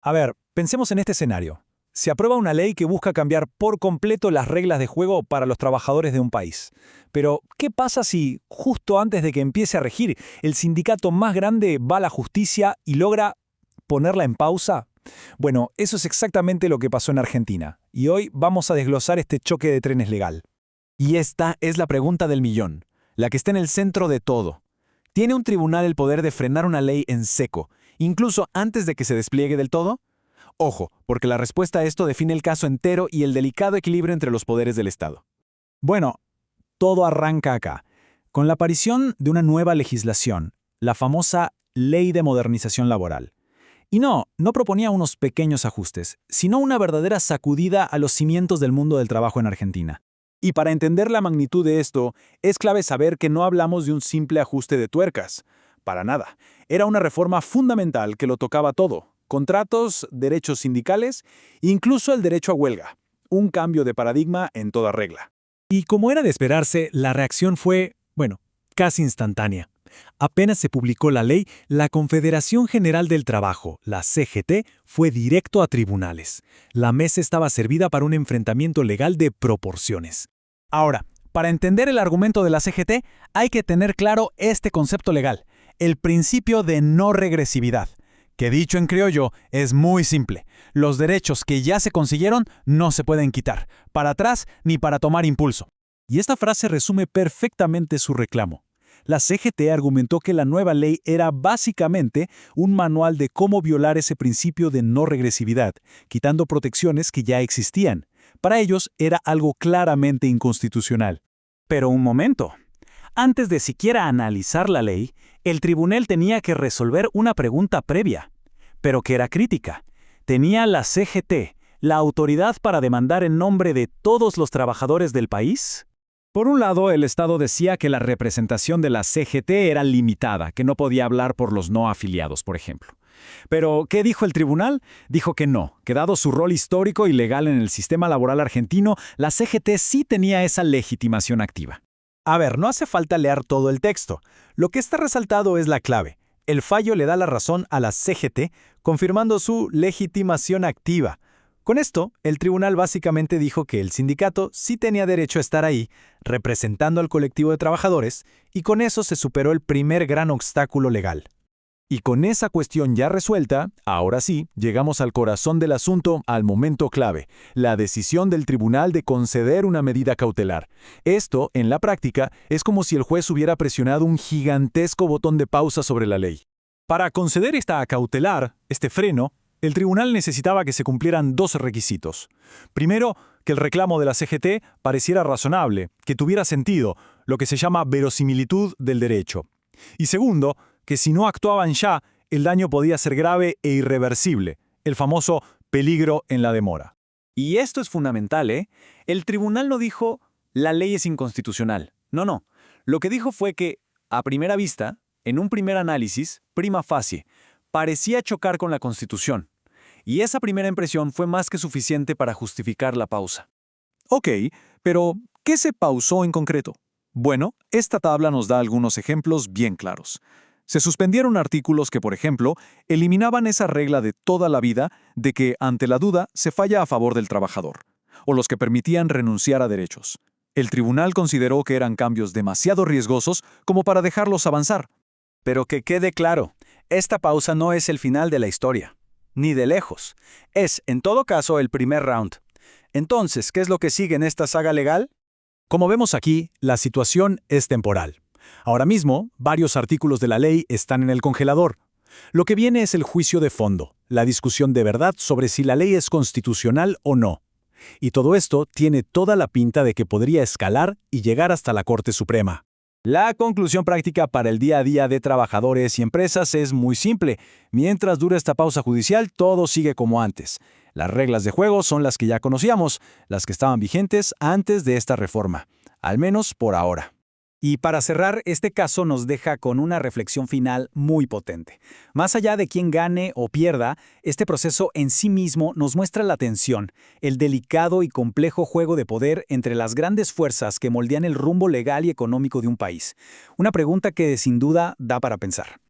A ver, pensemos en este escenario. Se aprueba una ley que busca cambiar por completo las reglas de juego para los trabajadores de un país. Pero, ¿qué pasa si, justo antes de que empiece a regir, el sindicato más grande va a la justicia y logra ponerla en pausa? Bueno, eso es exactamente lo que pasó en Argentina. Y hoy vamos a desglosar este choque de trenes legal. Y esta es la pregunta del millón, la que está en el centro de todo. ¿Tiene un tribunal el poder de frenar una ley en seco, incluso antes de que se despliegue del todo? Ojo, porque la respuesta a esto define el caso entero y el delicado equilibrio entre los poderes del Estado. Bueno, todo arranca acá, con la aparición de una nueva legislación, la famosa Ley de Modernización Laboral. Y no proponía unos pequeños ajustes, sino una verdadera sacudida a los cimientos del mundo del trabajo en Argentina. Y para entender la magnitud de esto, es clave saber que no hablamos de un simple ajuste de tuercas. Para nada. Era una reforma fundamental que lo tocaba todo. Contratos, derechos sindicales, incluso el derecho a huelga. Un cambio de paradigma en toda regla. Y como era de esperarse, la reacción fue, casi instantánea. Apenas se publicó la ley, la Confederación General del Trabajo, la CGT, fue directo a tribunales. La mesa estaba servida para un enfrentamiento legal de proporciones. Ahora, para entender el argumento de la CGT, hay que tener claro este concepto legal, el principio de no regresividad, que dicho en criollo es muy simple. Los derechos que ya se consiguieron no se pueden quitar, para atrás ni para tomar impulso. Y esta frase resume perfectamente su reclamo. La CGT argumentó que la nueva ley era básicamente un manual de cómo violar ese principio de no regresividad, quitando protecciones que ya existían. Para ellos era algo claramente inconstitucional. Pero un momento. Antes de siquiera analizar la ley, el tribunal tenía que resolver una pregunta previa, pero que era crítica. ¿Tenía la CGT la autoridad para demandar en nombre de todos los trabajadores del país? Por un lado, el Estado decía que la representación de la CGT era limitada, que no podía hablar por los no afiliados, por ejemplo. Pero, ¿qué dijo el tribunal? Dijo que no, que dado su rol histórico y legal en el sistema laboral argentino, la CGT sí tenía esa legitimación activa. A ver, no hace falta leer todo el texto. Lo que está resaltado es la clave. El fallo le da la razón a la CGT, confirmando su legitimación activa. Con esto, el tribunal básicamente dijo que el sindicato sí tenía derecho a estar ahí, representando al colectivo de trabajadores, y con eso se superó el primer gran obstáculo legal. Y con esa cuestión ya resuelta, ahora sí, llegamos al corazón del asunto, al momento clave, la decisión del tribunal de conceder una medida cautelar. Esto, en la práctica, es como si el juez hubiera presionado un gigantesco botón de pausa sobre la ley. Para conceder esta cautelar, este freno, el tribunal necesitaba que se cumplieran dos requisitos. Primero, que el reclamo de la CGT pareciera razonable, que tuviera sentido, lo que se llama verosimilitud del derecho. Y segundo, que si no actuaban ya, el daño podía ser grave e irreversible, el famoso peligro en la demora. Y esto es fundamental, ¿eh? El tribunal no dijo, la ley es inconstitucional. No. Lo que dijo fue que, a primera vista, en un primer análisis, prima facie, parecía chocar con la Constitución. Y esa primera impresión fue más que suficiente para justificar la pausa. Ok, pero ¿qué se pausó en concreto? Bueno, esta tabla nos da algunos ejemplos bien claros. Se suspendieron artículos que, por ejemplo, eliminaban esa regla de toda la vida de que, ante la duda, se falla a favor del trabajador, o los que permitían renunciar a derechos. El tribunal consideró que eran cambios demasiado riesgosos como para dejarlos avanzar. Pero que quede claro, esta pausa no es el final de la historia, ni de lejos. Es, en todo caso, el primer round. Entonces, ¿qué es lo que sigue en esta saga legal? Como vemos aquí, la situación es temporal. Ahora mismo, varios artículos de la ley están en el congelador. Lo que viene es el juicio de fondo, la discusión de verdad sobre si la ley es constitucional o no. Y todo esto tiene toda la pinta de que podría escalar y llegar hasta la Corte Suprema. La conclusión práctica para el día a día de trabajadores y empresas es muy simple. Mientras dure esta pausa judicial, todo sigue como antes. Las reglas de juego son las que ya conocíamos, las que estaban vigentes antes de esta reforma, al menos por ahora. Y para cerrar, este caso nos deja con una reflexión final muy potente. Más allá de quién gane o pierda, este proceso en sí mismo nos muestra la tensión, el delicado y complejo juego de poder entre las grandes fuerzas que moldean el rumbo legal y económico de un país. Una pregunta que sin duda da para pensar.